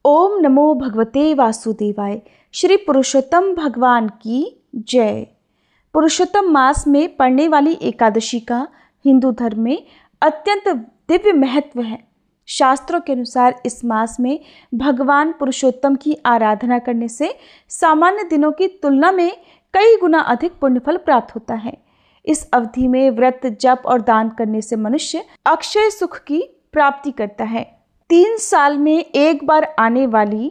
ओम नमो भगवते वासुदेवाय। श्री पुरुषोत्तम भगवान की जय। पुरुषोत्तम मास में पड़ने वाली एकादशी का हिंदू धर्म में अत्यंत दिव्य महत्व है। शास्त्रों के अनुसार इस मास में भगवान पुरुषोत्तम की आराधना करने से सामान्य दिनों की तुलना में कई गुना अधिक पुण्यफल प्राप्त होता है। इस अवधि में व्रत, जप और दान करने से मनुष्य अक्षय सुख की प्राप्ति करता है। 3 साल में एक बार आने वाली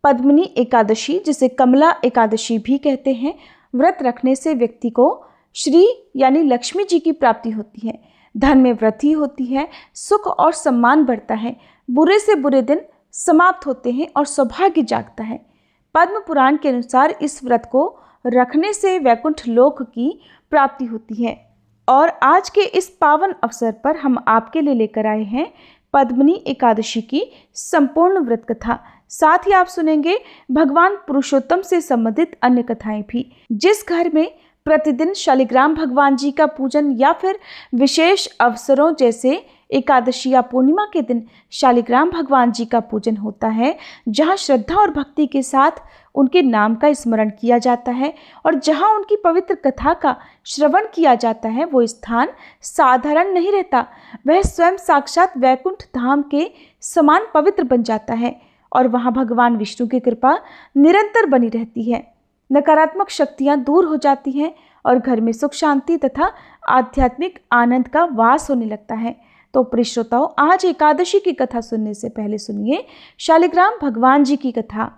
पद्मिनी एकादशी, जिसे कमला एकादशी भी कहते हैं, व्रत रखने से व्यक्ति को श्री यानी लक्ष्मी जी की प्राप्ति होती है, धन में वृद्धि होती है, सुख और सम्मान बढ़ता है, बुरे से बुरे दिन समाप्त होते हैं और सौभाग्य जागता है। पद्म पुराण के अनुसार इस व्रत को रखने से वैकुंठ लोक की प्राप्ति होती है। और आज के इस पावन अवसर पर हम आपके लिए लेकर आए हैं पद्मिनी एकादशी की संपूर्ण व्रत कथा। साथ ही आप सुनेंगे भगवान पुरुषोत्तम से संबंधित अन्य कथाएं भी। जिस घर में प्रतिदिन शालिग्राम भगवान जी का पूजन या फिर विशेष अवसरों जैसे एकादशी या पूर्णिमा के दिन शालिग्राम भगवान जी का पूजन होता है, जहां श्रद्धा और भक्ति के साथ उनके नाम का स्मरण किया जाता है और जहां उनकी पवित्र कथा का श्रवण किया जाता है, वो स्थान साधारण नहीं रहता, वह स्वयं साक्षात वैकुंठ धाम के समान पवित्र बन जाता है और वहां भगवान विष्णु की कृपा निरंतर बनी रहती है। नकारात्मक शक्तियां दूर हो जाती हैं और घर में सुख, शांति तथा आध्यात्मिक आनंद का वास होने लगता है। तो प्रिय श्रोताओ, आज एकादशी की कथा सुनने से पहले सुनिए शालिग्राम भगवान जी की कथा।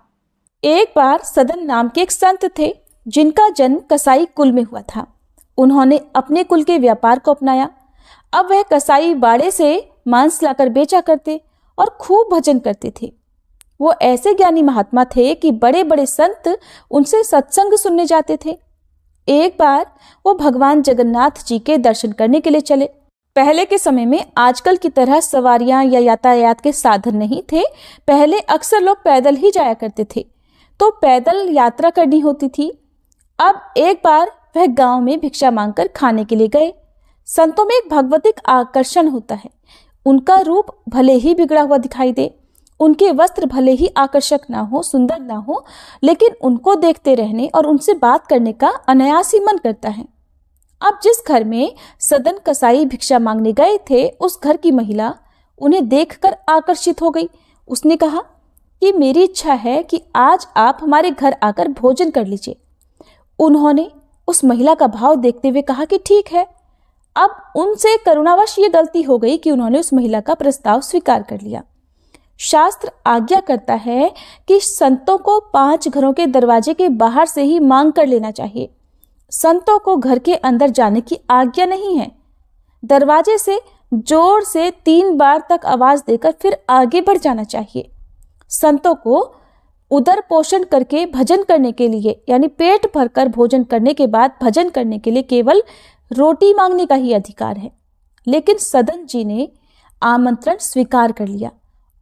एक बार सदन नाम के एक संत थे, जिनका जन्म कसाई कुल में हुआ था। उन्होंने अपने कुल के व्यापार को अपनाया। अब वह कसाई बाड़े से मांस लाकर बेचा करते और खूब भजन करते थे। वो ऐसे ज्ञानी महात्मा थे कि बड़े बड़े संत उनसे सत्संग सुनने जाते थे। एक बार वो भगवान जगन्नाथ जी के दर्शन करने के लिए चले। पहले के समय में आजकल की तरह सवारियां या यातायात के साधन नहीं थे। पहले अक्सर लोग पैदल ही जाया करते थे, तो पैदल यात्रा करनी होती थी। अब एक बार वह गांव में भिक्षा मांगकर खाने के लिए गए। संतों में एक भगवतिक आकर्षण होता है। उनका रूप भले ही बिगड़ा हुआ दिखाई दे, उनके वस्त्र भले ही आकर्षक ना हो, सुंदर ना हो, लेकिन उनको देखते रहने और उनसे बात करने का अनायास ही मन करता है। अब जिस घर में सदन कसाई भिक्षा मांगने गए थे, उस घर की महिला उन्हें देखकर आकर्षित हो गई। उसने कहा कि मेरी इच्छा है कि आज आप हमारे घर आकर भोजन कर लीजिए। उन्होंने उस महिला का भाव देखते हुए कहा कि ठीक है। अब उनसे करुणावश ये गलती हो गई कि उन्होंने उस महिला का प्रस्ताव स्वीकार कर लिया। शास्त्र आज्ञा करता है कि संतों को 5 घरों के दरवाजे के बाहर से ही मांग कर लेना चाहिए। संतों को घर के अंदर जाने की आज्ञा नहीं है। दरवाजे से जोर से 3 बार तक आवाज देकर फिर आगे बढ़ जाना चाहिए। संतों को उदर पोषण करके भजन करने के लिए, यानी पेट भरकर भोजन करने के बाद भजन करने के लिए केवल रोटी मांगने का ही अधिकार है। लेकिन सदन जी ने आमंत्रण स्वीकार कर लिया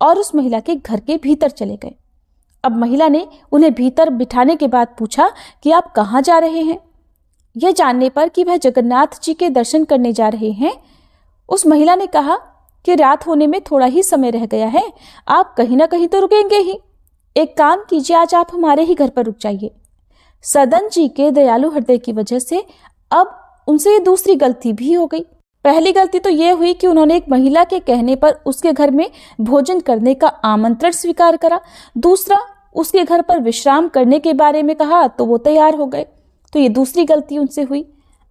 और उस महिला के घर के भीतर चले गए। अब महिला ने उन्हें भीतर बिठाने के बाद पूछा कि आप कहाँ जा रहे हैं। यह जानने पर कि वह जगन्नाथ जी के दर्शन करने जा रहे हैं, उस महिला ने कहा कि रात होने में थोड़ा ही समय रह गया है, आप कहीं ना कहीं तो रुकेंगे ही। एक काम कीजिए, आज आप हमारे ही घर पर रुक जाइए। सदन जी के दयालु हृदय की वजह से अब उनसे ये दूसरी गलती भी हो गई। पहली गलती तो ये हुई कि उन्होंने एक महिला के कहने पर उसके घर में भोजन करने का आमंत्रण स्वीकार करा। दूसरा, उसके घर पर विश्राम करने के बारे में कहा तो वो तैयार हो गए, तो ये दूसरी गलती उनसे हुई।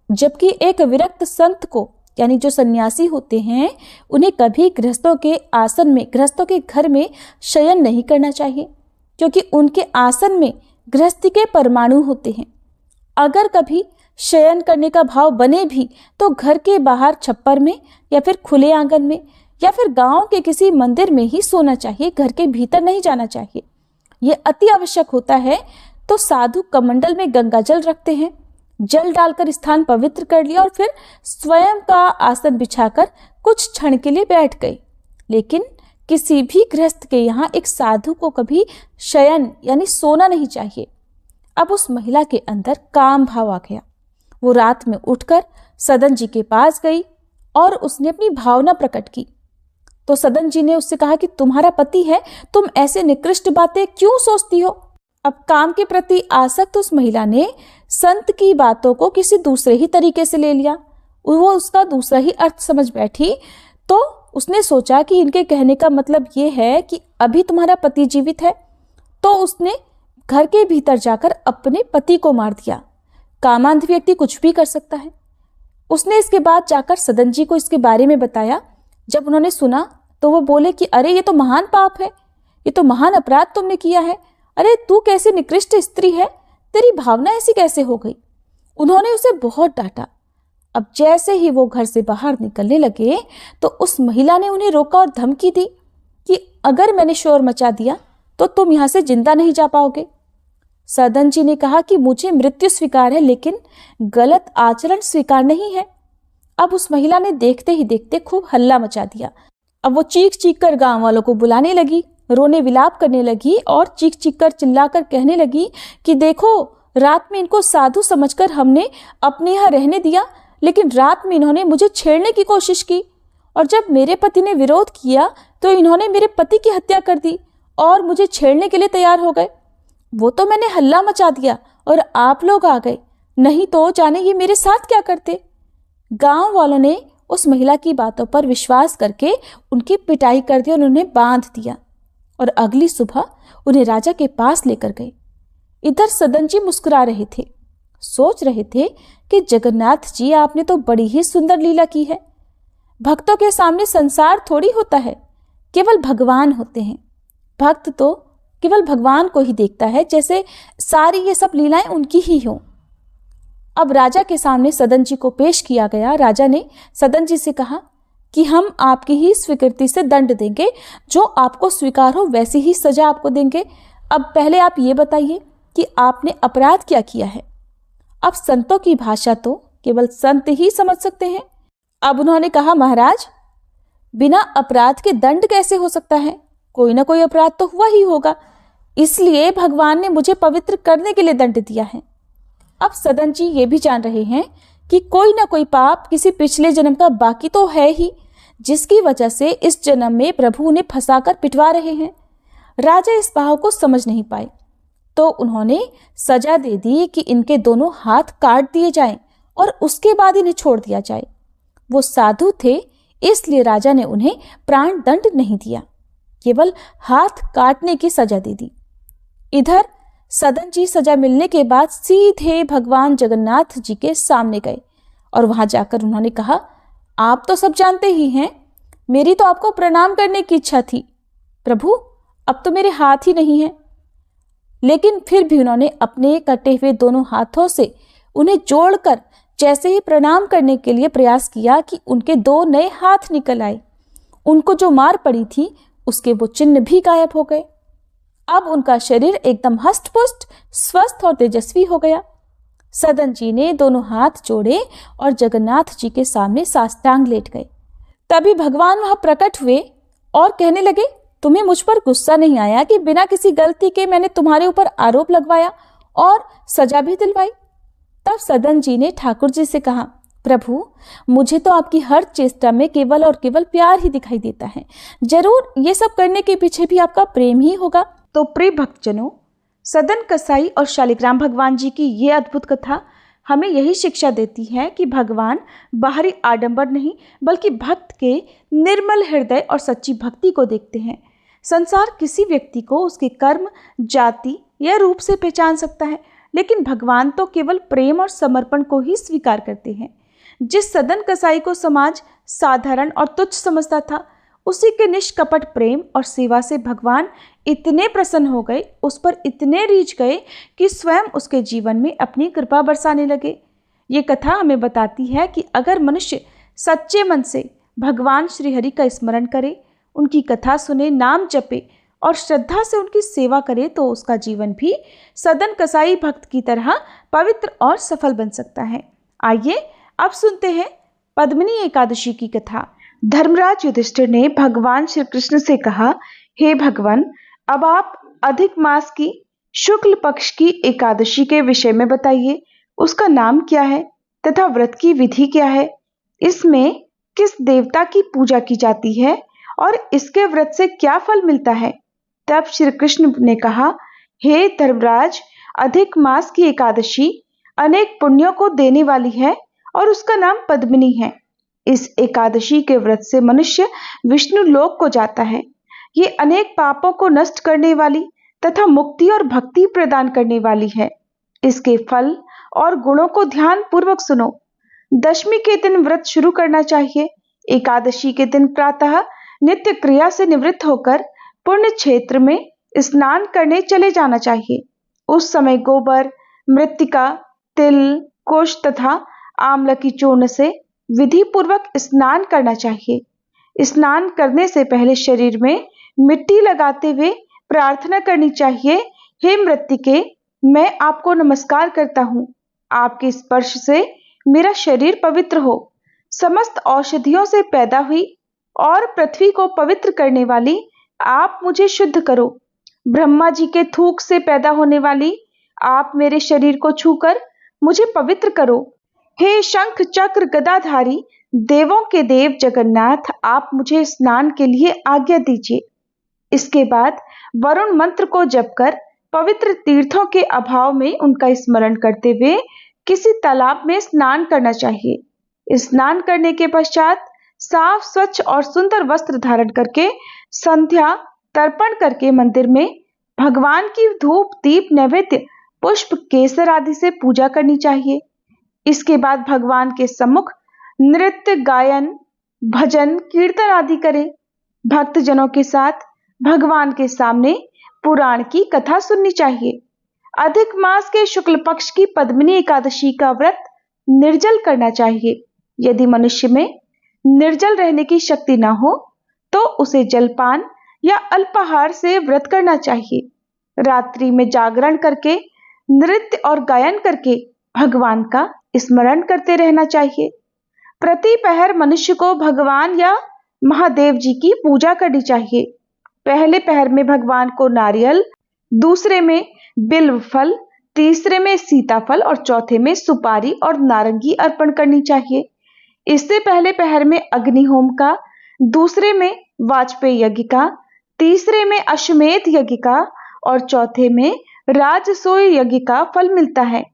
जबकि एक विरक्त संत को, यानी जो सन्यासी होते हैं, उन्हें कभी गृहस्थों के आसन में, गृहस्थों के घर में शयन नहीं करना चाहिए, क्योंकि उनके आसन में गृहस्थी के परमाणु होते हैं। अगर कभी शयन करने का भाव बने भी तो घर के बाहर छप्पर में या फिर खुले आंगन में या फिर गांव के किसी मंदिर में ही सोना चाहिए, घर के भीतर नहीं जाना चाहिए। यह अति आवश्यक होता है तो साधु कमंडल में गंगा जल रखते हैं, जल डालकर स्थान पवित्र कर लिया और फिर स्वयं का आसन बिछाकर कुछ क्षण के लिए बैठ गए। लेकिन किसी भी गृहस्थ के यहाँ एक साधु को कभी शयन यानी सोना नहीं चाहिए। अब उस महिला के अंदर काम भाव आ गया। वो रात में उठकर सदन जी के पास गई और उसने अपनी भावना प्रकट की। तो सदन जी ने उससे कहा कि तुम्हारा पति है, तुम ऐसे निकृष्ट बातें क्यों सोचती हो। अब काम के प्रति आसक्त उस महिला ने संत की बातों को किसी दूसरे ही तरीके से ले लिया। वो उसका दूसरा ही अर्थ समझ बैठी। तो उसने सोचा कि इनके कहने का मतलब ये है कि अभी तुम्हारा पति जीवित है। तो उसने घर के भीतर जाकर अपने पति को मार दिया। कामांध व्यक्ति कुछ भी कर सकता है। उसने इसके बाद जाकर सदन जी को इसके बारे में बताया। जब उन्होंने सुना तो वो बोले कि अरे ये तो महान पाप है, ये तो महान अपराध तुमने किया है। अरे तू कैसी निकृष्ट स्त्री है, तेरी भावना ऐसी कैसे हो गई। उन्होंने उसे बहुत डांटा। अब जैसे ही वो घर से बाहर निकलने लगे तो उस महिला ने उन्हें रोका और धमकी दी कि अगर मैंने शोर मचा दिया तो तुम यहां से जिंदा नहीं जा पाओगे। सदन जी ने कहा कि मुझे मृत्यु स्वीकार है, लेकिन गलत आचरण स्वीकार नहीं है। अब उस महिला ने देखते ही देखते खूब हल्ला मचा दिया। अब वो चीख चीख कर गांव वालों को बुलाने लगी, रोने विलाप करने लगी और चीख चीख कर चिल्लाकर कहने लगी कि देखो, रात में इनको साधु समझकर हमने अपने यहाँ रहने दिया, लेकिन रात में इन्होंने मुझे छेड़ने की कोशिश की और जब मेरे पति ने विरोध किया तो इन्होंने मेरे पति की हत्या कर दी और मुझे छेड़ने के लिए तैयार हो गए। वो तो मैंने हल्ला मचा दिया और आप लोग आ गए, नहीं तो जाने ये मेरे साथ क्या करते। गांव वालों ने उस महिला की बातों पर विश्वास करके उनकी पिटाई कर दी और उन्हें बांध दिया और अगली सुबह उन्हें राजा के पास लेकर गए। इधर सदन जी मुस्कुरा रहे थे, सोच रहे थे कि जगन्नाथ जी, आपने तो बड़ी ही सुंदर लीला की है। भक्तों के सामने संसार थोड़ी होता है, केवल भगवान होते हैं। भक्त तो केवल भगवान को ही देखता है, जैसे सारी ये सब लीलाएं उनकी ही हों। अब राजा के सामने सदन जी को पेश किया गया। राजा ने सदन जी से कहा कि हम आपकी ही स्वीकृति से दंड देंगे, जो आपको स्वीकार हो वैसी ही सजा आपको देंगे। अब पहले आप ये बताइए कि आपने अपराध क्या किया है। अब संतों की भाषा तो केवल संत ही समझ सकते हैं। अब उन्होंने कहा, महाराज, बिना अपराध के दंड कैसे हो सकता है, कोई ना कोई अपराध तो हुआ ही होगा, इसलिए भगवान ने मुझे पवित्र करने के लिए दंड दिया है। अब सदन जी ये भी जान रहे हैं कि कोई ना कोई पाप किसी पिछले जन्म का बाकी तो है ही, जिसकी वजह से इस जन्म में प्रभु उन्हें फंसाकर पिटवा रहे हैं। राजा इस भाव को समझ नहीं पाए, तो उन्होंने सजा दे दी कि इनके दोनों हाथ काट दिए जाएं और उसके बाद इन्हें छोड़ दिया जाए। वो साधु थे, इसलिए राजा ने उन्हें प्राण दंड नहीं दिया, केवल हाथ काटने की सजा दे दी। इधर सदन जी सजा मिलने के बाद सीधे भगवान जगन्नाथ जी के सामने गए और वहां जाकर उन्होंने कहा, आप तो सब जानते ही हैं, मेरी तो आपको प्रणाम करने की इच्छा थी। प्रभु, अब तो मेरे हाथ ही नहीं है। लेकिन फिर भी उन्होंने अपने कटे हुए दोनों हाथों से उन्हें जोड़कर जैसे ही प्रणाम करने के लिए प्रयास किया कि उनके दो नए हाथ निकल आए। उनको जो मार पड़ी थी उसके वो चिन्ह भी गायब हो गए। अब उनका शरीर एकदम हष्ट-पुष्ट, स्वस्थ और तेजस्वी हो गया। सदन जी ने दोनों हाथ जोड़े और जगन्नाथ जी के सामने साष्टांग लेट गए। तभी भगवान वहां प्रकट हुए और कहने लगे, तुम्हें मुझ पर गुस्सा नहीं आया कि बिना किसी गलती के मैंने तुम्हारे ऊपर आरोप लगवाया और सजा भी दिलवाई। तब सदन जी ने ठाकुर जी से कहा, प्रभु, मुझे तो आपकी हर चेष्टा में केवल और केवल प्यार ही दिखाई देता है। जरूर ये सब करने के पीछे भी आपका प्रेम ही होगा। तो प्रिय भक्तजनों, सदन कसाई और शालिग्राम भगवान जी की ये अद्भुत कथा हमें यही शिक्षा देती है कि भगवान बाहरी आडंबर नहीं, बल्कि भक्त के निर्मल हृदय और सच्ची भक्ति को देखते हैं। संसार किसी व्यक्ति को उसके कर्म, जाति या रूप से पहचान सकता है, लेकिन भगवान तो केवल प्रेम और समर्पण को ही स्वीकार करते हैं। जिस सदन कसाई को समाज साधारण और तुच्छ समझता था, उसी के निष्कपट प्रेम और सेवा से भगवान इतने प्रसन्न हो गए, उस पर इतने रीझ गए कि स्वयं उसके जीवन में अपनी कृपा बरसाने लगे। ये कथा हमें बताती है कि अगर मनुष्य सच्चे मन से भगवान श्री हरि का स्मरण करे, उनकी कथा सुने, नाम जपे और श्रद्धा से उनकी सेवा करे, तो उसका जीवन भी सदन कसाई भक्त की तरह पवित्र और सफल बन सकता है। आइए अब सुनते हैं पद्मिनी एकादशी की कथा। धर्मराज युधिष्ठिर ने भगवान श्री कृष्ण से कहा, हे भगवान, अब आप अधिक मास की शुक्ल पक्ष की एकादशी के विषय में बताइए। उसका नाम क्या है तथा व्रत की विधि क्या है? इसमें किस देवता की पूजा की जाती है और इसके व्रत से क्या फल मिलता है? तब श्री कृष्ण ने कहा, हे धर्मराज, अधिक मास की एकादशी अनेक पुण्यों को देने वाली है और उसका नाम पद्मिनी है। इस एकादशी के व्रत से मनुष्य विष्णु लोक को जाता है। ये अनेक पापों को नष्ट करने वाली तथा मुक्ति और भक्ति प्रदान करने वाली है। इसके फल और गुणों को ध्यान पूर्वक सुनो। दशमी के दिन व्रत शुरू करना चाहिए। एकादशी के दिन प्रातः नित्य क्रिया से निवृत्त होकर पुण्य क्षेत्र में स्नान करने चले जाना चाहिए। उस समय गोबर, मृत्तिका, तिल, कुश तथा आंवला की चूर्ण से विधि पूर्वक स्नान करना चाहिए। स्नान करने से पहले शरीर में मिट्टी लगाते हुए प्रार्थना करनी चाहिए, हे मृत्तिके, मैं आपको नमस्कार करता हूँ। आपके स्पर्श से मेरा शरीर पवित्र हो। समस्त औषधियों से पैदा हुई और पृथ्वी को पवित्र करने वाली आप मुझे शुद्ध करो। ब्रह्मा जी के थूक से पैदा होने वाली आप मेरे शरीर को छूकर मुझे पवित्र करो। हे शंख चक्र गदाधारी देवों के देव जगन्नाथ, आप मुझे स्नान के लिए आज्ञा दीजिए। इसके बाद वरुण मंत्र को जपकर पवित्र तीर्थों के अभाव में उनका स्मरण करते हुए किसी तालाब में स्नान करना चाहिए। स्नान करने के पश्चात साफ, स्वच्छ और सुंदर वस्त्र धारण करके संध्या तर्पण करके मंदिर में भगवान की धूप, दीप, नैवेद्य, पुष्प, केसर आदि से पूजा करनी चाहिए। इसके बाद भगवान के सम्मुख नृत्य, गायन, भजन, कीर्तन आदि करें। भक्तजनों के साथ भगवान के सामने पुराण की कथा सुननी चाहिए। अधिक मास के शुक्ल पक्ष की पद्मिनी एकादशी का व्रत निर्जल करना चाहिए। यदि मनुष्य में निर्जल रहने की शक्ति न हो तो उसे जलपान या अल्पाहार से व्रत करना चाहिए। रात्रि में जागरण करके, नृत्य और गायन करके भगवान का स्मरण करते रहना चाहिए। प्रति पहर मनुष्य को भगवान या महादेव जी की पूजा करनी चाहिए। पहले पहर में भगवान को नारियल, दूसरे में बिल्व फल, तीसरे में सीताफल और चौथे में सुपारी और नारंगी अर्पण करनी चाहिए। इससे पहले पहर में अग्निहोम का, दूसरे में वाजपेय यज्ञ का, तीसरे में अश्वमेध यज्ञ का और चौथे में राजसूय यज्ञ का फल मिलता है।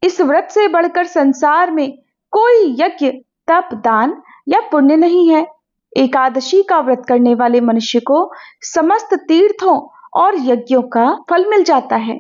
इस व्रत से बढ़कर संसार में कोई यज्ञ, तप, दान या पुण्य नहीं है। एकादशी का व्रत करने वाले मनुष्य को समस्त तीर्थों और यज्ञों का फल मिल जाता है।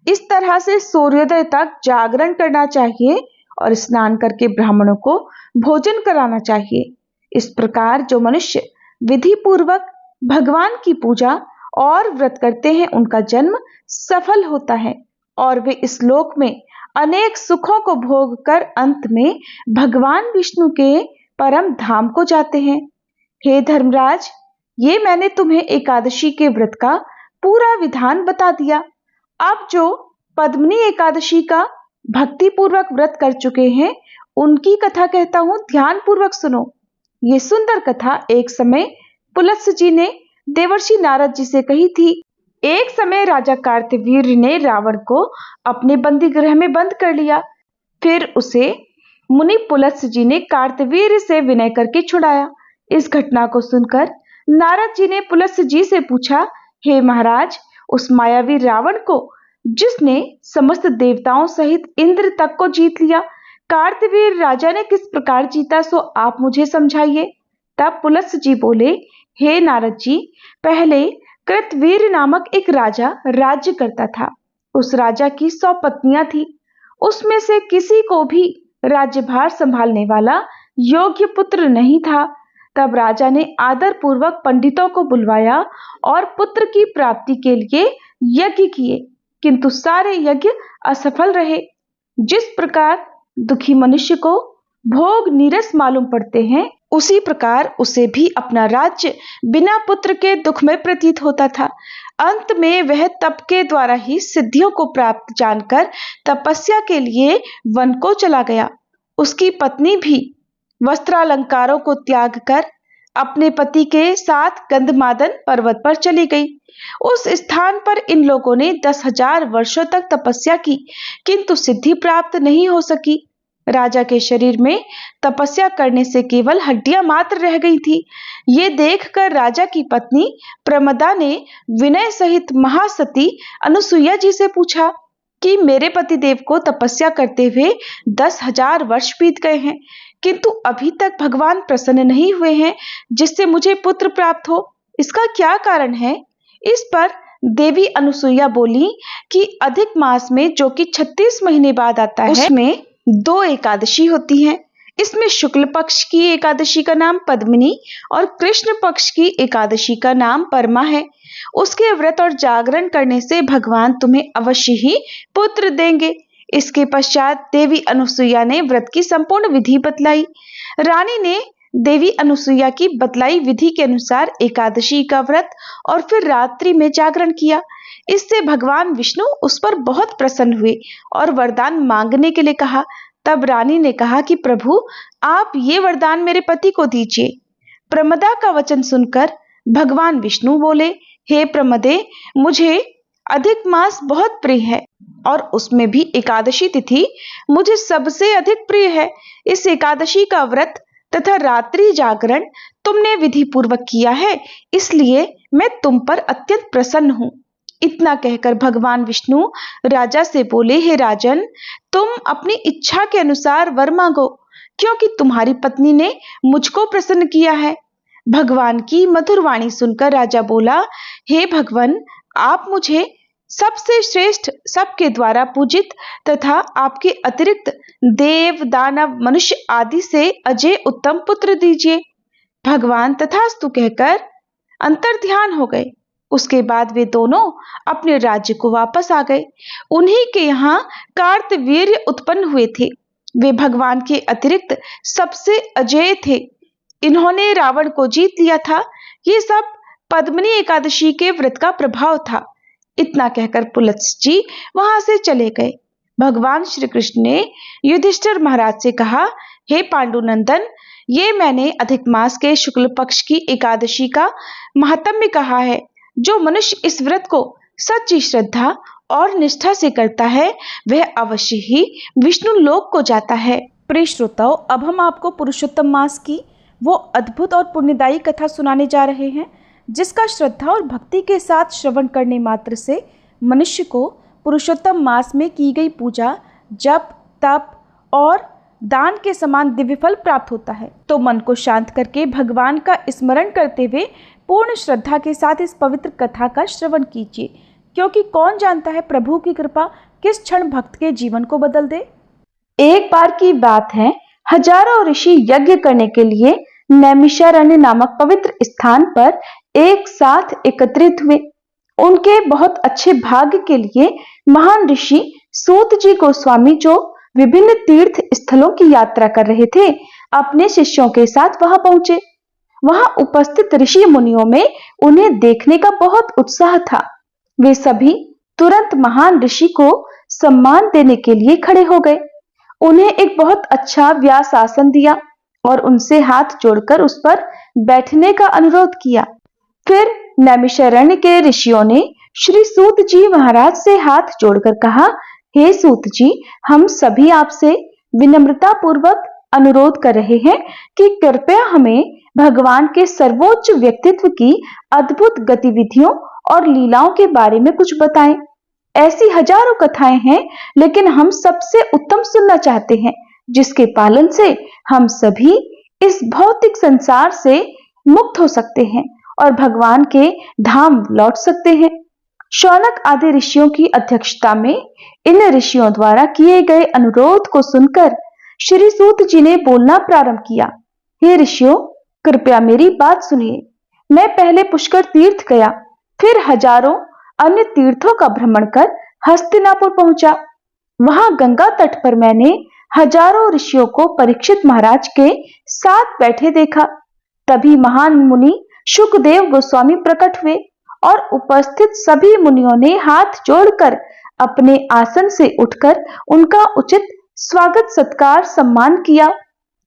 इस तरह से सूर्योदय तक जागरण करना चाहिए और स्नान करके ब्राह्मणों को भोजन कराना चाहिए। इस प्रकार जो मनुष्य विधि पूर्वक भगवान की पूजा और व्रत करते हैं, उनका जन्म सफल होता है और वे इस लोक में अनेक सुखों को भोग कर अंत में भगवान विष्णु के परम धाम को जाते हैं। हे धर्मराज, ये मैंने तुम्हें एकादशी के व्रत का पूरा विधान बता दिया। अब जो पद्मिनी एकादशी का भक्ति पूर्वक व्रत कर चुके हैं, उनकी कथा कहता हूं, ध्यान पूर्वक सुनो। ये सुंदर कथा एक समय पुलत्स्य जी ने देवर्षि नारद जी से कही थी। एक समय राजा कार्तवीर्य ने रावण को अपने बंदी गृह में बंद कर लिया। फिर उसे मुनि पुलत्स्य जी ने कार्तवीर्य से विनय करके छुड़ाया। इस घटना को सुनकर नारद जी ने पुलत्स्य जी से पूछा, हे महाराज, उस मायावी रावण को, जिसने समस्त देवताओं सहित इंद्र तक को जीत लिया, कार्तवीर्य राजा ने किस प्रकार जीता, सो आप मुझे समझाइए। तब पुलत्स्य जी बोले, हे नारद जी, पहले कृतवीर नामक एक राजा राज्य करता था। उस राजा की 100 पत्नियां थी। उसमें से किसी को भी राज्यभार संभालने वाला योग्य पुत्र नहीं था। तब राजा ने आदर पूर्वक पंडितों को बुलवाया और पुत्र की प्राप्ति के लिए यज्ञ किए, किंतु सारे यज्ञ असफल रहे। जिस प्रकार दुखी मनुष्य को भोग नीरस मालूम पड़ते हैं, उसी प्रकार उसे भी अपना राज्य बिना पुत्र के दुखमय प्रतीत होता था। अंत में वह तप के द्वारा ही सिद्धियों को प्राप्त जानकर तपस्या के लिए वन को चला गया। उसकी पत्नी भी वस्त्रालंकारों को त्याग कर अपने पति के साथ गंधमादन पर्वत पर चली गई। उस स्थान पर इन लोगों ने 10,000 वर्षों तक तपस्या की, किंतु सिद्धि प्राप्त नहीं हो सकी। राजा के शरीर में तपस्या करने से केवल हड्डियां मात्र रह गई थी। ये देखकर राजा की पत्नी प्रमदा ने विनय सहित महासती अनुसुईया जी से पूछा कि मेरे पतिदेव को तपस्या करते हुए 10,000 वर्ष बीत गए हैं, किंतु अभी तक भगवान प्रसन्न नहीं हुए हैं जिससे मुझे पुत्र प्राप्त हो। इसका क्या कारण है? इस पर देवी अनुसुईया बोली कि अधिक मास में, जो कि 36 महीने बाद आता है, उसमें 2 एकादशी होती हैं। इसमें शुक्ल पक्ष की एकादशी का नाम पद्मिनी और कृष्ण पक्ष की एकादशी का नाम परमा है। उसके व्रत और जागरण करने से भगवान तुम्हें अवश्य ही पुत्र देंगे। इसके पश्चात देवी अनुसुईया ने व्रत की संपूर्ण विधि बतलाई। रानी ने देवी अनुसुईया की बतलाई विधि के अनुसार एकादशी का व्रत और फिर रात्रि में जागरण किया। इससे भगवान विष्णु उस पर बहुत प्रसन्न हुए और वरदान मांगने के लिए कहा। तब रानी ने कहा कि प्रभु, आप ये वरदान मेरे पति को दीजिए। प्रमदा का वचन सुनकर भगवान विष्णु बोले, हे प्रमदे, मुझे अधिक मास बहुत प्रिय है और उसमें भी एकादशी तिथि मुझे सबसे अधिक प्रिय है। इस एकादशी का व्रत तथा रात्रि जागरण तुमने विधि पूर्वक किया है, इसलिए मैं तुम पर अत्यंत प्रसन्न हूं। इतना कहकर भगवान विष्णु राजा से बोले, हे राजन, तुम अपनी इच्छा के अनुसार वर मांगो, क्योंकि तुम्हारी पत्नी ने मुझको प्रसन्न किया है। भगवान की मधुर वाणी सुनकर राजा बोला, हे भगवान, आप मुझे सबसे श्रेष्ठ, सबके द्वारा पूजित तथा आपके अतिरिक्त देव, दानव, मनुष्य आदि से अजय उत्तम पुत्र दीजिए। भगवान तथास्तु कहकर अंतर्ध्यान हो गए। उसके बाद वे दोनों अपने राज्य को वापस आ गए। उन्हीं के यहाँ कार्तवीर्य उत्पन्न हुए थे। वे भगवान के अतिरिक्त सबसे अजेय थे। इन्होंने रावण को जीत लिया था। ये सब पद्मिनी एकादशी के व्रत का प्रभाव था। इतना कहकर पुलत्स्य जी वहां से चले गए। भगवान श्री कृष्ण ने युधिष्ठिर महाराज से कहा, हे पांडुनंदन, ये मैंने अधिक मास के शुक्ल पक्ष की एकादशी का महात्म्य कहा है। जो मनुष्य इस व्रत को सच्ची श्रद्धा और निष्ठा से करता है, वह अवश्य ही विष्णु लोक को जाता है। प्रिय श्रोताओ, अब हम आपको पुरुषोत्तम मास की वो अद्भुत और पुण्यदायी कथा सुनाने जा रहे हैं, जिसका श्रद्धा और भक्ति के साथ श्रवण करने मात्र से मनुष्य को पुरुषोत्तम मास में की गई पूजा, जप, तप और दान के समान दिव्य फल प्राप्त होता है। तो मन को शांत करके भगवान का स्मरण करते हुए पूर्ण श्रद्धा के साथ इस पवित्र कथा का श्रवण कीजिए, क्योंकि कौन जानता है प्रभु की कृपा किस क्षण भक्त के जीवन को बदल दे। एक बार की बात है, हजारों ऋषि यज्ञ करने के लिए नैमिषारण्य नामक पवित्र स्थान पर एक साथ एकत्रित हुए। उनके बहुत अच्छे भाग्य के लिए महान ऋषि सूत जी गोस्वामी, जो विभिन्न तीर्थ स्थलों की यात्रा कर रहे थे, अपने शिष्यों के साथ वहां पहुंचे। वहां उपस्थित ऋषि मुनियों में उन्हें देखने का बहुत उत्साह था। वे सभी तुरंत महान ऋषि को सम्मान देने के लिए खड़े हो गए। उन्हें एक बहुत अच्छा व्यास आसन दिया और उनसे हाथ जोड़कर उस पर बैठने का अनुरोध किया। फिर नैमिषारण्य के ऋषियों ने श्री सूत जी महाराज से हाथ जोड़कर कहा, हे सूत जी, हम सभी आपसे विनम्रता पूर्वक अनुरोध कर रहे हैं कि कृपया हमें भगवान के सर्वोच्च व्यक्तित्व की अद्भुत गतिविधियों और लीलाओं के बारे में कुछ बताएं। ऐसी हजारों कथाएं हैं, लेकिन हम सबसे उत्तम सुनना चाहते हैं, जिसके पालन से हम सभी इस भौतिक संसार से मुक्त हो सकते हैं और भगवान के धाम लौट सकते हैं। शौनक आदि ऋषियों की अध्यक्षता में इन ऋषियों द्वारा किए गए अनुरोध को सुनकर श्री सूत जी ने बोलना प्रारंभ किया। हे ऋषियों, कृपया मेरी बात सुनिए। मैं पहले पुष्कर तीर्थ गया, फिर हजारों अन्य तीर्थों का भ्रमण कर हस्तिनापुर पहुंचा। वहां गंगा तट पर मैंने हजारों ऋषियों को परीक्षित महाराज के साथ बैठे देखा। तभी महान मुनि शुकदेव गोस्वामी प्रकट हुए और उपस्थित सभी मुनियों ने हाथ जोड़कर अपने आसन से उठकर उनका उचित स्वागत, सत्कार, सम्मान किया।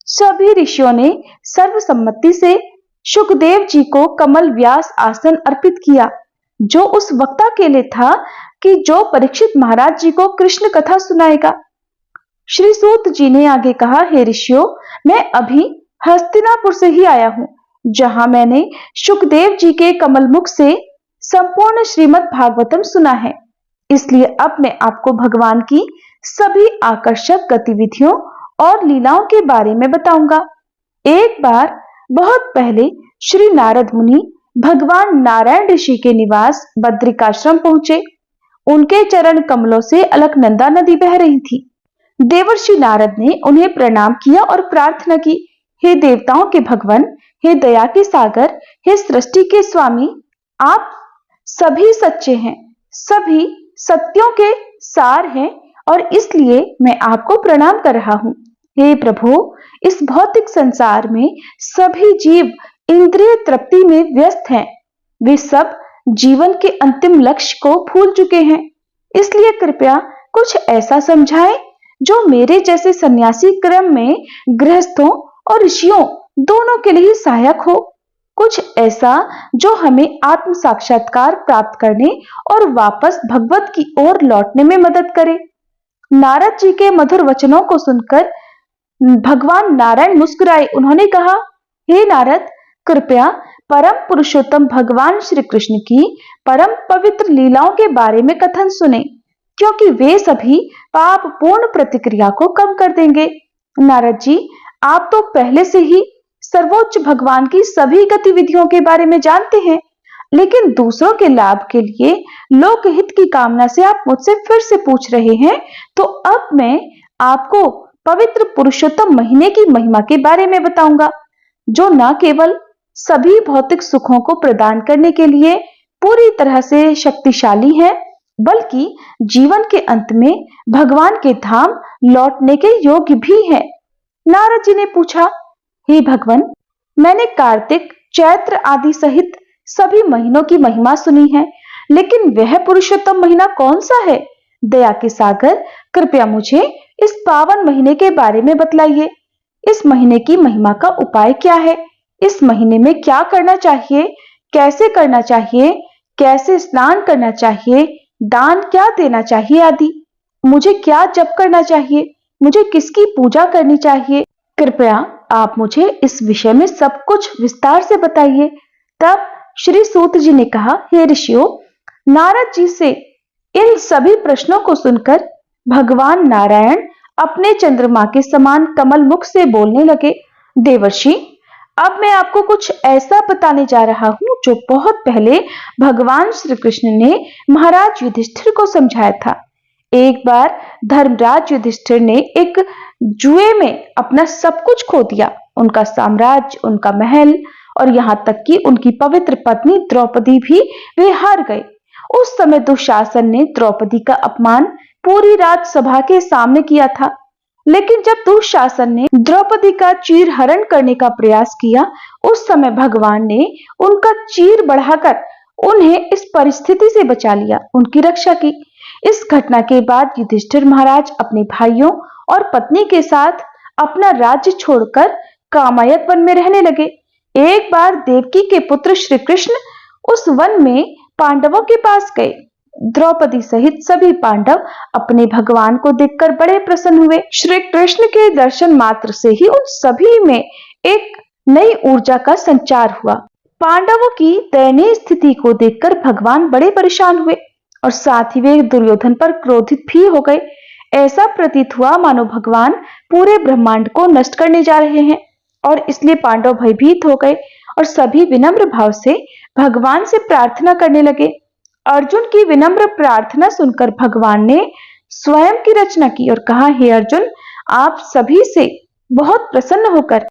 सभी ऋषियों ने सर्वसम्मति से शुकदेव जी को कमल व्यास आसन अर्पित किया, जो उस वक्ता के लिए था कि जो परीक्षित महाराज जी को कृष्ण कथा सुनाएगा। श्री सूत जी ने आगे कहा, हे ऋषियों, मैं अभी हस्तिनापुर से ही आया हूं, जहां मैंने सुखदेव जी के कमल मुख से संपूर्ण श्रीमद् भागवतम सुना है। इसलिए अब मैं आपको भगवान की सभी आकर्षक गतिविधियों और लीलाओं के बारे में बताऊंगा। एक बार बहुत पहले श्री नारद मुनि भगवान नारायण ऋषि के निवास बद्रिकाश्रम पहुंचे। उनके चरण कमलों से अलकनंदा नदी बह रही थी। देवर्षि नारद ने उन्हें प्रणाम किया और प्रार्थना की, हे देवताओं के भगवान, हे दया के सागर, हे सृष्टि के स्वामी, आप सभी सच्चे हैं, सभी सत्यों के सार हैं और इसलिए मैं आपको प्रणाम कर रहा हूं। हे प्रभु, इस भौतिक संसार में सभी जीव इंद्रिय तृप्ति में व्यस्त हैं। वे सब जीवन के अंतिम लक्ष्य को भूल चुके हैं। इसलिए कृपया कुछ ऐसा समझाएं जो मेरे जैसे सन्यासी क्रम में गृहस्थों और ऋषियों दोनों के लिए सहायक हो। कुछ ऐसा जो हमें आत्म साक्षात्कार प्राप्त करने और वापस भगवत की ओर लौटने में मदद करे। नारद जी के मधुर वचनों को सुनकर भगवान नारायण मुस्कुराए। उन्होंने कहा, हे नारद, कृपया परम पुरुषोत्तम भगवान श्री कृष्ण की परम पवित्र लीलाओं के बारे में कथन सुने, क्योंकि वे सभी पाप पूर्ण प्रतिक्रिया को कम कर देंगे। नारद जी, आप तो पहले से ही सर्वोच्च भगवान की सभी गतिविधियों के बारे में जानते हैं, लेकिन दूसरों के लाभ के लिए लोकहित की कामना से आप मुझसे फिर से पूछ रहे हैं। तो अब मैं आपको पवित्र पुरुषोत्तम महीने की महिमा के बारे में बताऊंगा, जो न केवल सभी भौतिक सुखों को प्रदान करने के लिए पूरी तरह से शक्तिशाली है, बल्कि जीवन के अंत में भगवान के धाम लौटने के योग्य भी है। नारद जी ने पूछा, हे भगवान, मैंने कार्तिक, चैत्र आदि सहित सभी महीनों की महिमा सुनी है, लेकिन वह पुरुषोत्तम महीना कौन सा है? दया के सागर, कृपया मुझे इस पावन महीने के बारे में बतलाइए। इस महीने की महिमा का उपाय क्या है? इस महीने में क्या करना चाहिए, कैसे करना चाहिए, कैसे स्नान करना चाहिए, दान क्या देना चाहिए आदि। मुझे क्या जप करना चाहिए, मुझे किसकी पूजा करनी चाहिए? कृपया आप मुझे इस विषय में सब कुछ विस्तार से बताइए। तब श्री सूत जी ने कहा, हे ऋषियों, नारद जी से इन सभी प्रश्नों को सुनकर भगवान नारायण अपने चंद्रमा के समान कमल मुख से बोलने लगे, देवर्षि, अब मैं आपको कुछ ऐसा बताने जा रहा हूं जो बहुत पहले भगवान श्री कृष्ण ने महाराज युधिष्ठिर को समझाया था। एक बार धर्मराज युधिष्ठिर ने एक जुए में अपना सब कुछ खो दिया, उनका साम्राज्य, उनका महल और यहाँ तक कि उनकी पवित्र पत्नी द्रौपदी भी वे हार गए। उस समय दुशासन ने द्रौपदी का अपमान पूरी राजसभा के सामने किया था, लेकिन जब दुशासन ने द्रौपदी का चीर हरण करने का प्रयास किया, उस समय भगवान ने उनका चीर बढ़ाकर उन्हें इस परिस्थिति से बचा लिया, उनकी रक्षा की। इस घटना के बाद युधिष्ठिर महाराज अपने भाइयों और पत्नी के साथ अपना राज्य छोड़कर कामायत वन में रहने लगे। एक बार देवकी के पुत्र श्री कृष्ण उस वन में पांडवों के पास गए। द्रौपदी सहित सभी पांडव अपने भगवान को देखकर बड़े प्रसन्न हुए। श्री कृष्ण के दर्शन मात्र से ही उन सभी में एक नई ऊर्जा का संचार हुआ। पांडवों की दयनीय स्थिति को देखकर भगवान बड़े परेशान हुए और साथ ही वे दुर्योधन पर क्रोधित भी हो गए। ऐसा प्रतीत हुआ मानो भगवान पूरे ब्रह्मांड को नष्ट करने जा रहे हैं, और इसलिए पांडव भयभीत हो गए और सभी विनम्र भाव से भगवान से प्रार्थना करने लगे। अर्जुन की विनम्र प्रार्थना सुनकर भगवान ने स्वयं की रचना की और कहा, हे अर्जुन, आप सभी से बहुत प्रसन्न होकर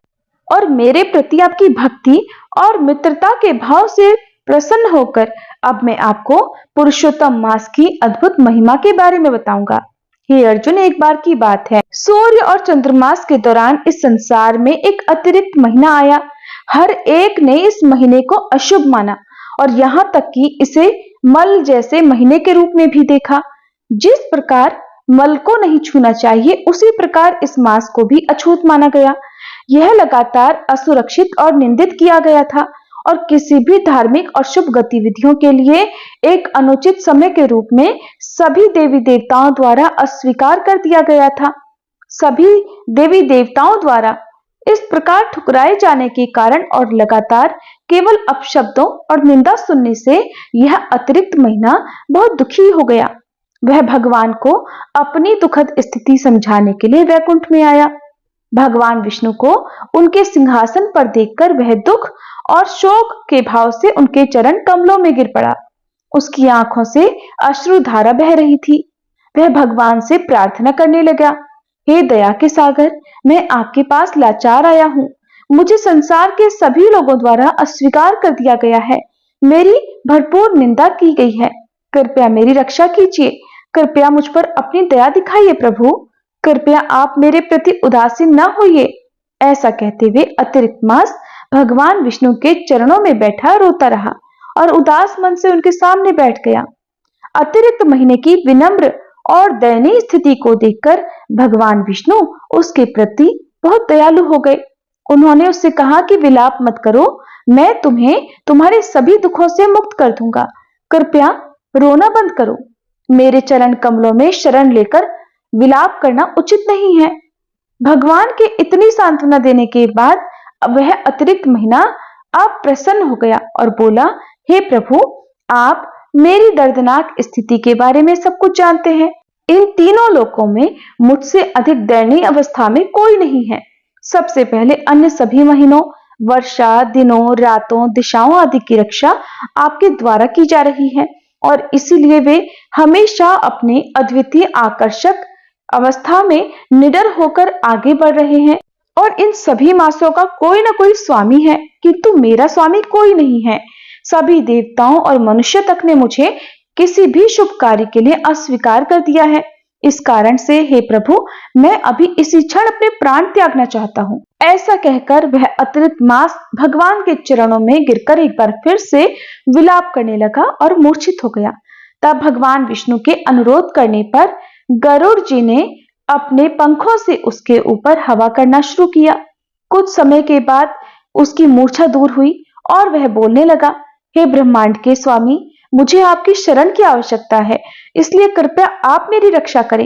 और मेरे प्रति आपकी भक्ति और मित्रता के भाव से प्रसन्न होकर अब मैं आपको पुरुषोत्तम मास की अद्भुत महिमा के बारे में बताऊंगा। हे अर्जुन, एक बार की बात है, सूर्य और चंद्रमास के दौरान इस संसार में एक अतिरिक्त महीना आया। हर एक ने इस महीने को अशुभ माना और यहाँ तक कि इसे मल जैसे महीने के रूप में भी देखा। जिस प्रकार मल को नहीं छूना चाहिए, उसी प्रकार इस मास को भी अछूत माना गया। यह लगातार असुरक्षित और निंदित किया गया था और किसी भी धार्मिक और शुभ गतिविधियों के लिए एक अनुचित समय के रूप में सभी देवी देवताओं द्वारा अस्वीकार कर दिया गया था। सभी देवी देवताओं द्वारा इस प्रकार ठुकराए जाने के कारण और लगातार केवल अपशब्दों और निंदा सुनने से यह अतिरिक्त महीना बहुत दुखी हो गया। वह भगवान को अपनी दुखद स्थिति समझाने के लिए वैकुंठ में आया। भगवान विष्णु को उनके सिंहासन पर देखकर वह दुख और शोक के भाव से उनके चरण कमलों में गिर पड़ा। उसकी आंखों से अश्रुधारा बह रही थी। वह भगवान से प्रार्थना करने लगा, हे दया के सागर, मैं आपके पास लाचार आया हूँ। मुझे संसार के सभी लोगों द्वारा अस्वीकार कर दिया गया है। मेरी भरपूर निंदा की गई है। कृपया मेरी रक्षा कीजिए। कृपया मुझ पर अपनी दया दिखाइए प्रभु। कृपया आप मेरे प्रति उदासीन न होइए। ऐसा कहते हुए अतिरिक्त मास भगवान विष्णु के चरणों में बैठा रोता रहा और उदास मन से उनके सामने बैठ गया। अतिरिक्त महीने की विनम्र और दयनीय स्थिति को देखकर भगवान विष्णु उसके प्रति बहुत दयालु हो गए। उन्होंने उससे कहा कि विलाप मत करो, मैं तुम्हें तुम्हारे सभी दुखों से मुक्त कर दूंगा। कृपया रोना बंद करो। मेरे चरण कमलों में शरण लेकर विलाप करना उचित नहीं है। भगवान के इतनी सांत्वना देने के बाद वह अतिरिक्त महीना अब प्रसन्न हो गया और बोला, हे प्रभु, आप मेरी दर्दनाक स्थिति के बारे में सब कुछ जानते हैं। इन तीनों लोकों में मुझसे अधिक दयनीय अवस्था में कोई नहीं है। सबसे पहले अन्य सभी महीनों, वर्षा, दिनों, रातों, दिशाओं आदि की रक्षा आपके द्वारा की जा रही है और इसीलिए वे हमेशा अपने अद्वितीय आकर्षक अवस्था में निडर होकर आगे बढ़ रहे हैं। और इन सभी मासों का कोई ना कोई स्वामी है, किंतु मेरा स्वामी कोई नहीं है। सभी देवताओं और मनुष्य तक ने मुझे किसी भी शुभ कार्य के लिए अस्वीकार कर दिया है। इस कारण से हे प्रभु, मैं अभी इसी क्षण अपने प्राण त्यागना चाहता हूँ। ऐसा कहकर वह अतिरिक्त मास भगवान के चरणों में गिरकर एक बार फिर से विलाप करने लगा और मूर्छित हो गया। तब भगवान विष्णु के अनुरोध करने पर गरुड़ जी ने अपने पंखों से उसके ऊपर हवा करना शुरू किया। कुछ समय के बाद उसकी मूर्छा दूर हुई और वह बोलने लगा, हे ब्रह्मांड के स्वामी, मुझे आपकी शरण की आवश्यकता है, इसलिए कृपया आप मेरी रक्षा करें।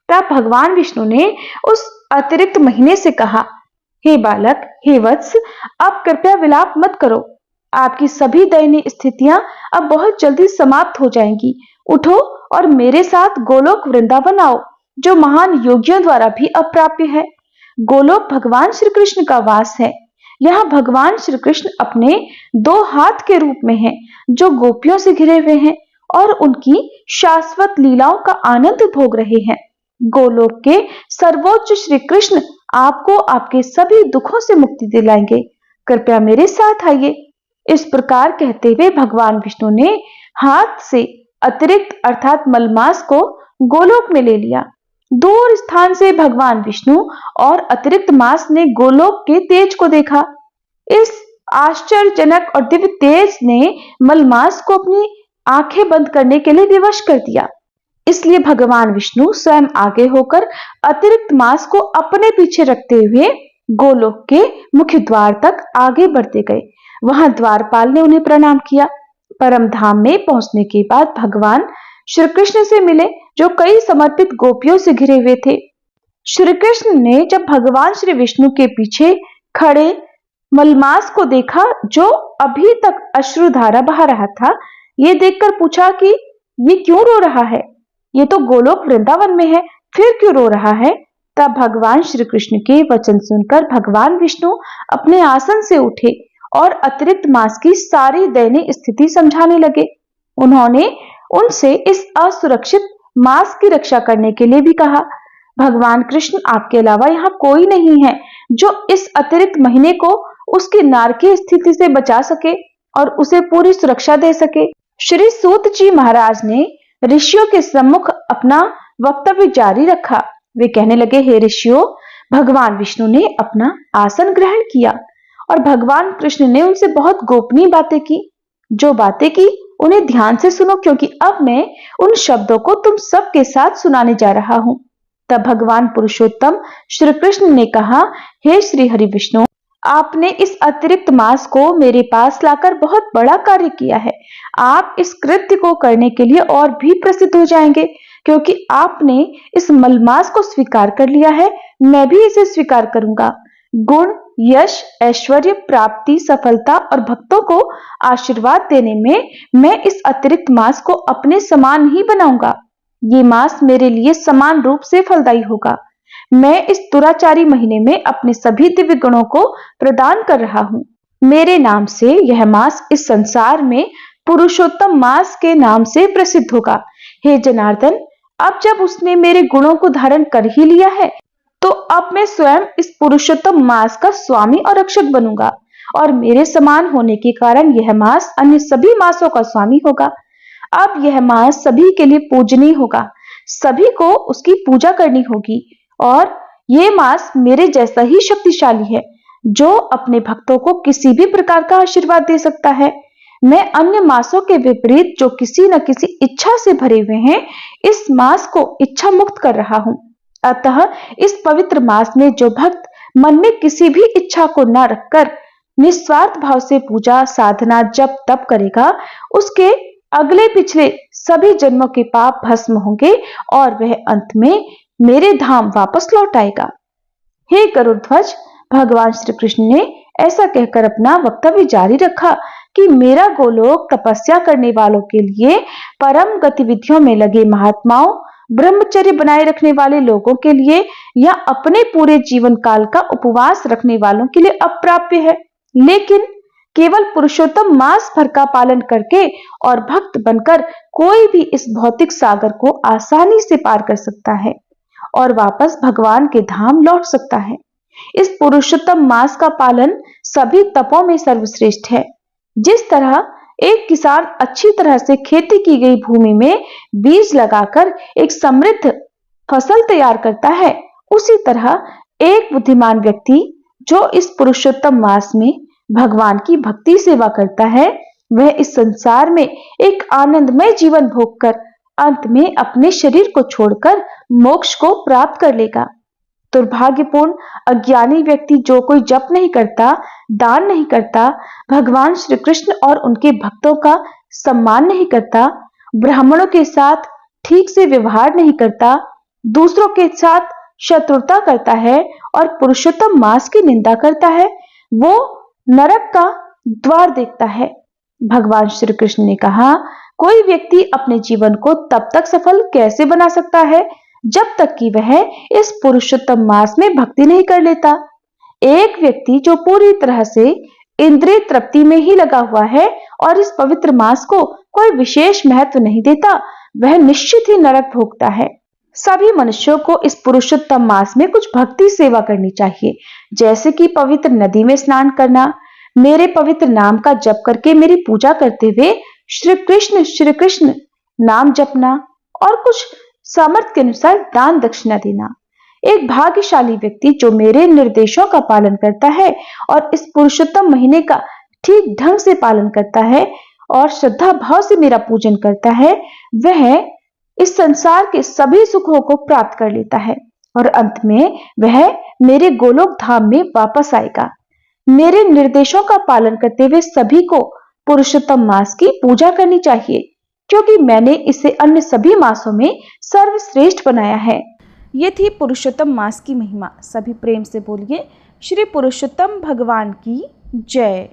तब भगवान विष्णु ने उस अतिरिक्त महीने से कहा, हे बालक, हे वत्स, अब कृपया विलाप मत करो। आपकी सभी दयनीय स्थितियां अब बहुत जल्दी समाप्त हो जाएंगी। उठो और मेरे साथ गोलोक वृंदावन आओ, जो महान योगियों द्वारा भी अप्राप्य है। गोलोक भगवान श्री कृष्ण का वास है। यहाँ भगवान श्री कृष्ण अपने दो हाथ के रूप में हैं, जो गोपियों से घिरे हुए हैं और उनकी शाश्वत लीलाओं का आनंद भोग रहे हैं। गोलोक के सर्वोच्च श्री कृष्ण आपको आपके सभी दुखों से मुक्ति दिलाएंगे। कृपया मेरे साथ आइए। इस प्रकार कहते हुए भगवान विष्णु ने हाथ से अतिरिक्त अर्थात मलमास को गोलोक में ले लिया। दूर स्थान से भगवान विष्णु और अतिरिक्त मास ने गोलोक के तेज को देखा। इस आश्चर्यजनक और दिव्य तेज ने मलमास को अपनी आंखें बंद करने के लिए विवश कर दिया। इसलिए भगवान विष्णु स्वयं आगे होकर अतिरिक्त मास को अपने पीछे रखते हुए गोलोक के मुख्य द्वार तक आगे बढ़ते गए। वहां द्वारपाल ने उन्हें प्रणाम किया। परम धाम में पहुंचने के बाद भगवान श्री कृष्ण से मिले, जो कई समर्पित गोपियों से घिरे हुए थे। श्री कृष्ण ने जब भगवान श्री विष्णु के पीछे खड़े मलमास को देखा, जो अभी तक अश्रुधारा बहा रहा था, ये देखकर पूछा कि ये क्यों रो रहा है? ये तो गोलोक वृंदावन में है, फिर क्यों रो रहा है? तब भगवान श्री कृष्ण के वचन सुनकर भगवान विष्णु अपने आसन से उठे और अतिरिक्त मास की सारी दयनीय स्थिति समझाने लगे। उन्होंने उनसे इस असुरक्षित मास की रक्षा करने के लिए भी कहा। भगवान कृष्ण आपके अलावा यहाँ कोई नहीं है जो इस अतिरिक्त महीने को उसकी नारकीय स्थिति से बचा सके और उसे पूरी सुरक्षा दे सके। श्री सूत जी महाराज ने ऋषियों के सम्मुख अपना वक्तव्य जारी रखा। वे कहने लगे, हे ऋषियों, भगवान विष्णु ने अपना आसन ग्रहण किया और भगवान कृष्ण ने उनसे बहुत गोपनीय बातें की। जो बातें की उन्हें ध्यान से सुनो, क्योंकि अब मैं उन शब्दों को तुम सबके साथ सुनाने जा रहा हूं। तब भगवान पुरुषोत्तम श्री कृष्ण ने कहा, हे श्री हरि विष्णु, आपने इस अतिरिक्त मांस को मेरे पास लाकर बहुत बड़ा कार्य किया है। आप इस कृत्य को करने के लिए और भी प्रसिद्ध हो जाएंगे, क्योंकि आपने इस मलमास को स्वीकार कर लिया है। मैं भी इसे स्वीकार करूंगा। गुण, यश, ऐश्वर्य, प्राप्ति, सफलता और भक्तों को आशीर्वाद देने में मैं इस अतिरिक्त मांस को अपने समान ही बनाऊंगा। ये मांस मेरे लिए समान रूप से फलदायी होगा। मैं इस दुराचारी महीने में अपने सभी दिव्य गुणों को प्रदान कर रहा हूँ। मेरे नाम से यह मांस इस संसार में पुरुषोत्तम मांस के नाम से प्रसिद्ध होगा। हे जनार्दन, अब जब उसने मेरे गुणों को धारण कर ही लिया है, तो अब मैं स्वयं इस पुरुषोत्तम मांस का स्वामी और रक्षक बनूंगा, और मेरे समान होने के कारण यह मांस अन्य सभी मांसों का स्वामी होगा। अब यह मांस सभी के लिए पूजनीय होगा, सभी को उसकी पूजा करनी होगी, और ये मांस मेरे जैसा ही शक्तिशाली है, जो अपने भक्तों को किसी भी प्रकार का आशीर्वाद दे सकता है। मैं अन्य मांसों के विपरीत, जो किसी न किसी इच्छा से भरे हुए हैं, इस मांस को इच्छा मुक्त कर रहा हूं। अतः इस पवित्र मास में जो भक्त मन में किसी भी इच्छा को न रखकर निस्वार्थ भाव से पूजा, साधना, जप, तप करेगा, उसके अगले पिछले सभी जन्मों के पाप भस्म होंगे और वह अंत में मेरे धाम वापस लौट आएगा। हे गरुड़ध्वज, भगवान श्री कृष्ण ने ऐसा कहकर अपना वक्तव्य जारी रखा कि मेरा गोलोक तपस्या करने वालों के लिए, परम गतिविधियों में लगे महात्माओं, ब्रह्मचर्य बनाए रखने वाले लोगों के लिए, या अपने पूरे जीवन काल का उपवास रखने वालों के लिए अप्राप्य है। लेकिन केवल पुरुषोत्तम मास भर का पालन करके और भक्त बनकर कोई भी इस भौतिक सागर को आसानी से पार कर सकता है और वापस भगवान के धाम लौट सकता है। इस पुरुषोत्तम मास का पालन सभी तपों में सर्वश्रेष्ठ है। जिस तरह एक किसान अच्छी तरह से खेती की गई भूमि में बीज लगाकर एक समृद्ध फसल तैयार करता है, उसी तरह एक बुद्धिमान व्यक्ति जो इस पुरुषोत्तम मास में भगवान की भक्ति सेवा करता है, वह इस संसार में एक आनंदमय जीवन भोगकर अंत में अपने शरीर को छोड़कर मोक्ष को प्राप्त कर लेगा। दुर्भाग्यपूर्ण अज्ञानी व्यक्ति जो कोई जप नहीं करता, दान नहीं करता, भगवान श्री कृष्ण और उनके भक्तों का सम्मान नहीं करता, ब्राह्मणों के साथ ठीक से व्यवहार नहीं करता, दूसरों के साथ शत्रुता करता है और पुरुषोत्तम मास की निंदा करता है, वो नरक का द्वार देखता है। भगवान श्री कृष्ण ने कहा, कोई व्यक्ति अपने जीवन को तब तक सफल कैसे बना सकता है जब तक कि वह इस पुरुषोत्तम मास में भक्ति नहीं कर लेता। एक व्यक्ति जो पूरी तरह से इंद्रिय तृप्ति में ही लगा हुआ है और इस पवित्र मास को कोई विशेष महत्व नहीं देता, वह निश्चित ही नरक भोगता है। सभी मनुष्यों को इस पुरुषोत्तम मास में कुछ भक्ति सेवा करनी चाहिए, जैसे कि पवित्र नदी में स्नान करना, मेरे पवित्र नाम का जप करके मेरी पूजा करते हुए श्री कृष्ण नाम जपना, और कुछ सामर्थ्य के अनुसार दान दक्षिणा देना। एक भाग्यशाली व्यक्ति जो मेरे निर्देशों का पालन करता है और इस पुरुषोत्तम महीने का ठीक ढंग से पालन करता है और श्रद्धा भाव से मेरा पूजन करता है, वह इस संसार के सभी सुखों को प्राप्त कर लेता है और अंत में वह मेरे गोलोक धाम में वापस आएगा। मेरे निर्देशों का पालन करते हुए सभी को पुरुषोत्तम मास की पूजा करनी चाहिए, क्योंकि मैंने इसे अन्य सभी मासों में सर्वश्रेष्ठ बनाया है। ये थी पुरुषोत्तम मास की महिमा। सभी प्रेम से बोलिए, श्री पुरुषोत्तम भगवान की जय।